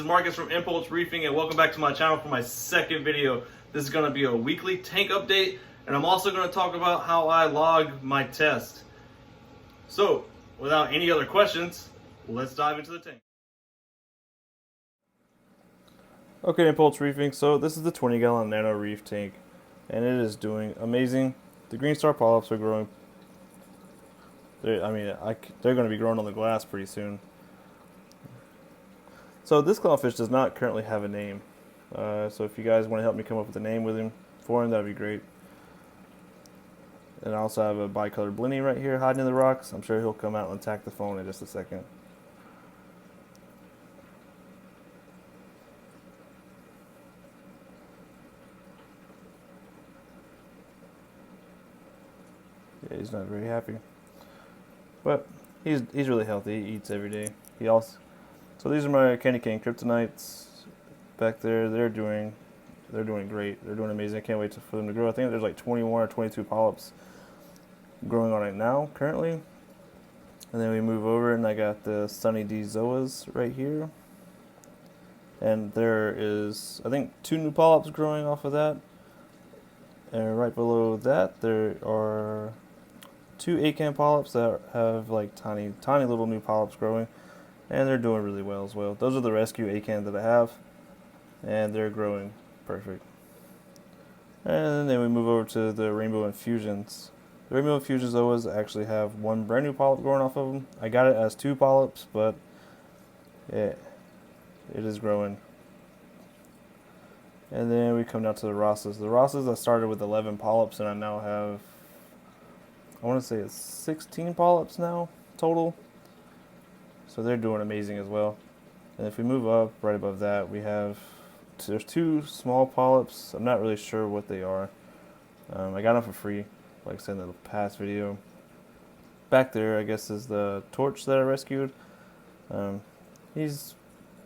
Marcus from Impulse Reefing, and welcome back to my channel for my second video. This is going to be a weekly tank update, and I'm also going to talk about how I log my test. So, without any other questions, let's dive into the tank. Okay, Impulse Reefing, so this is the 20-gallon Nano Reef tank, and it is doing amazing. The green star polyps are growing. They're going to be growing on the glass pretty soon. So this clownfish does not currently have a name. So if you guys want to help me come up with a name for him, that would be great. And I also have a bicolored blenny right here hiding in the rocks. I'm sure he'll come out and attack the phone in just a second. Yeah, he's not very happy. But he's really healthy. He eats every day. So these are my candy cane kryptonites back there. They're doing great. They're doing amazing. I can't wait for them to grow. I think there's like 21 or 22 polyps growing on it now currently. And then we move over, and I got the Sunny D Zoas right here. And there is, I think, 2 new polyps growing off of that. And right below that, there are 2 acan polyps that have like tiny little new polyps growing. And they're doing really well as well. Those are the rescue acan that I have, and they're growing perfect. And then we move over to the rainbow infusions. The rainbow infusions always actually have 1 brand new polyp growing off of them. I got it as 2 polyps, but yeah, it is growing. And then we come down to the Rosses. The Rosses, I started with 11 polyps, and I now have, I want to say it's 16 polyps now total. So they're doing amazing as well. And if we move up, right above that, there's 2 small polyps. I'm not really sure what they are. I got them for free, like I said in the past video. Back there, I guess, is the torch that I rescued. He's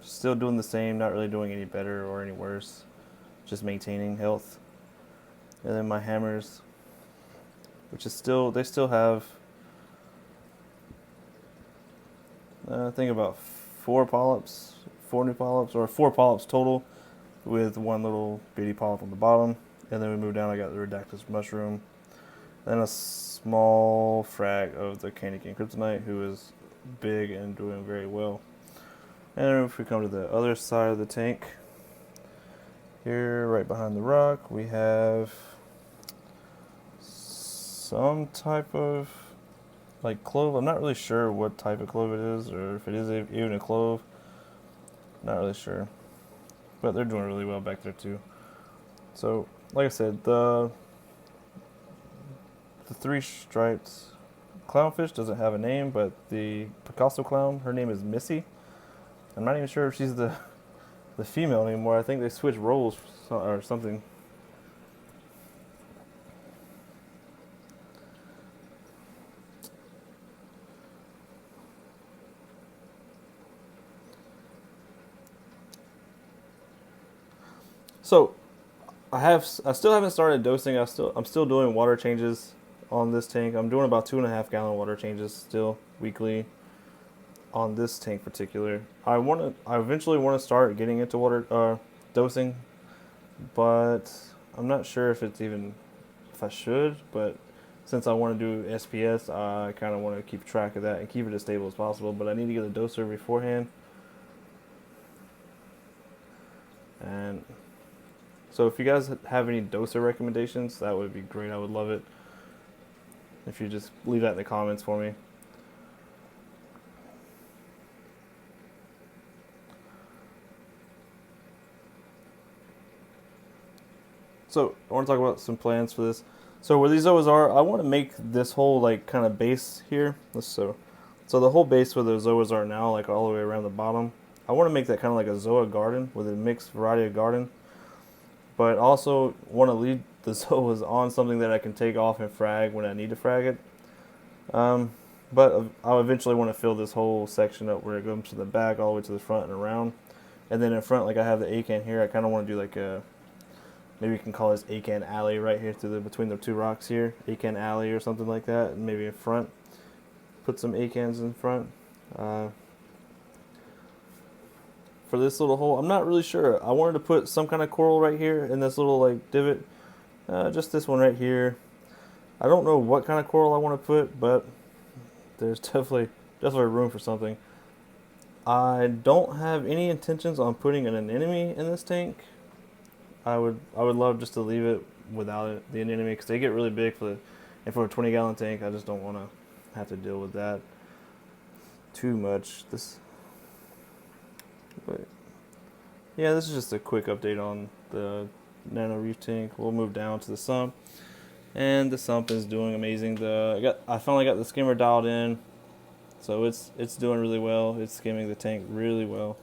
still doing the same, not really doing any better or any worse, just maintaining health. And then my hammers, which is they still have, I think about 4 new polyps, or 4 polyps total, with 1 little bitty polyp on the bottom. And then we move down, I got the Redactus mushroom, then a small frag of the candy cane kryptonite, who is big and doing very well. And if we come to the other side of the tank, here right behind the rock, we have some type of like clove. I'm not really sure what type of clove it is, or if it is even a clove. Not really sure, but they're doing really well back there too. So, like I said, the 3 striped clownfish doesn't have a name, but the Picasso clown, her name is Missy. I'm not even sure if she's the female anymore. I think they switched roles or something. So I still haven't started dosing. I'm still doing water changes on this tank. I'm doing about 2.5 gallon water changes still weekly on this tank particular. I eventually want to start getting into water dosing, but I'm not sure if I should. But since I want to do SPS, I kind of want to keep track of that and keep it as stable as possible. But I need to get a doser beforehand. And so if you guys have any doser recommendations, that would be great. I would love it if you just leave that in the comments for me. So I want to talk about some plans for this. So where these zoas are, I want to make this whole like kind of base here. So the whole base where the zoas are now, like all the way around the bottom, I want to make that kind of like a zoa garden with a mixed variety of garden. But also want to leave the zoas on something that I can take off and frag when I need to frag it. But I'll eventually want to fill this whole section up where it goes to the back all the way to the front and around. And then in front, like I have the acan here, I kind of want to do like a, maybe you can call this acan alley right here between the 2 rocks here. Acan alley or something like that. And maybe in front, put some acans in front. for this little hole. I'm not really sure. I wanted to put some kind of coral right here in this little like divot. Just this one right here. I don't know what kind of coral I want to put, but there's definitely room for something. I don't have any intentions on putting an anemone in this tank. I would love just to leave it without it, the anemone, because they get really big for a 20-gallon tank. I just don't want to have to deal with that too much. But yeah, this is just a quick update on the Nano Reef tank. We'll move down to the sump, and the sump is doing amazing. I finally got the skimmer dialed in, so it's doing really well. It's skimming the tank really well.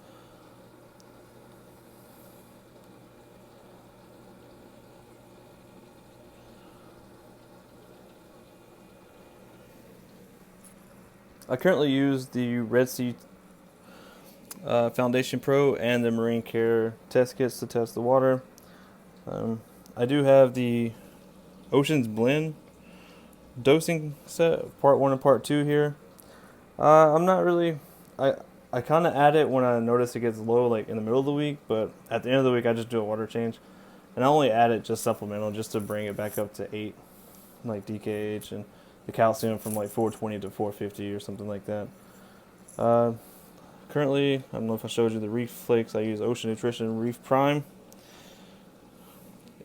I currently use the Red Sea Foundation Pro and the Marine Care test kits to test the water. I do have the Ocean's Blend dosing set, part 1 and part 2 here. I'm not really, I kind of add it when I notice it gets low, like in the middle of the week, but at the end of the week I just do a water change. And I only add it just supplemental, just to bring it back up to 8, like DKH, and the calcium from like 420 to 450 or something like that. Currently, I don't know if I showed you the reef flakes. I use Ocean Nutrition Reef Prime.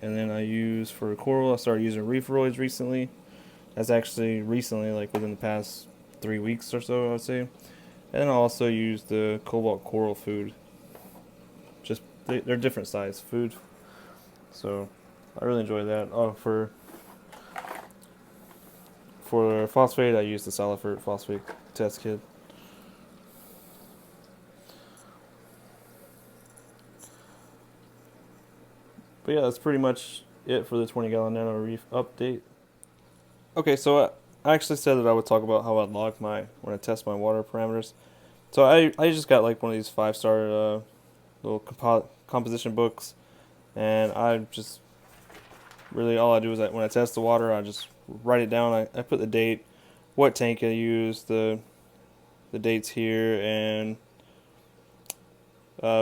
And then I use for coral, I started using reef-roids recently. That's actually recently, like within the past 3 weeks or so, I would say. And then I also use the cobalt coral food. Just they're different size food, so I really enjoy that. Oh, for phosphate, I use the Salifert phosphate test kit. But yeah, that's pretty much it for the 20-gallon Nano Reef update. Okay, so I actually said that I would talk about how I log when I test my water parameters. So I just got like one of these 5-star little composition books, and I just really, all I do is when I test the water, I just write it down. I put the date, what tank I use, the dates here, and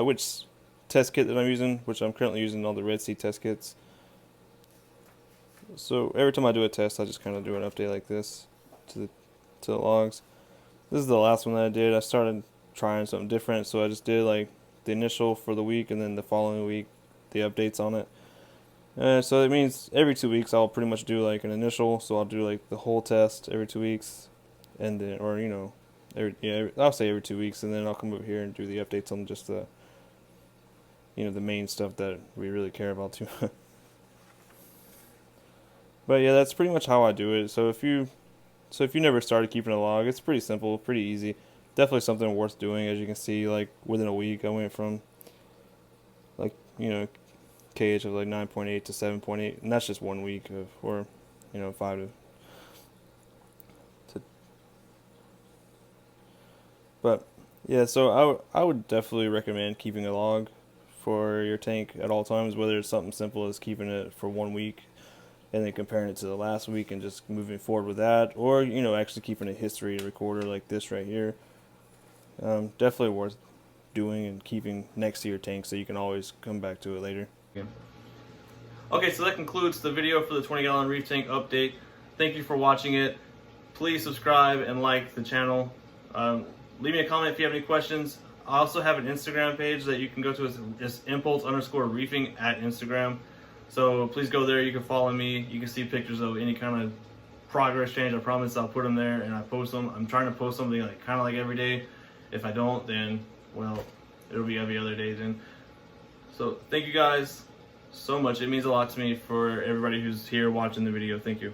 which test kit that I'm using, which I'm currently using all the Red Sea test kits. So every time I do a test, I just kind of do an update like this to the logs. This is the last one that I did. I started trying something different, so I just did like the initial for the week, and then the following week the updates on it. So it means every 2 weeks I'll pretty much do like an initial. So I'll do like the whole test every 2 weeks, and then, or I'll say every 2 weeks, and then I'll come over here and do the updates on just the the main stuff that we really care about too. But yeah, that's pretty much how I do it. So if you never started keeping a log, it's pretty simple, pretty easy. Definitely something worth doing. As you can see, like within a week, I went from like KH of like 9.8 to 7.8, and that's just 1 week of, or 5 to. But yeah, so I would definitely recommend keeping a log for your tank at all times, whether it's something simple as keeping it for 1 week and then comparing it to the last week and just moving forward with that, or actually keeping a history recorder like this right here. Definitely worth doing and keeping next to your tank so you can always come back to it later. Okay, so that concludes the video for the 20-gallon reef tank update. Thank you for watching it. Please subscribe and like the channel. Leave me a comment if you have any questions. I also have an Instagram page that you can go to. It's impulse_reefing at Instagram. So please go there. You can follow me. You can see pictures of any kind of progress change. I promise I'll put them there and I post them. I'm trying to post something like kind of like every day. If I don't, then well, it'll be every other day then. So thank you guys so much. It means a lot to me for everybody who's here watching the video. Thank you.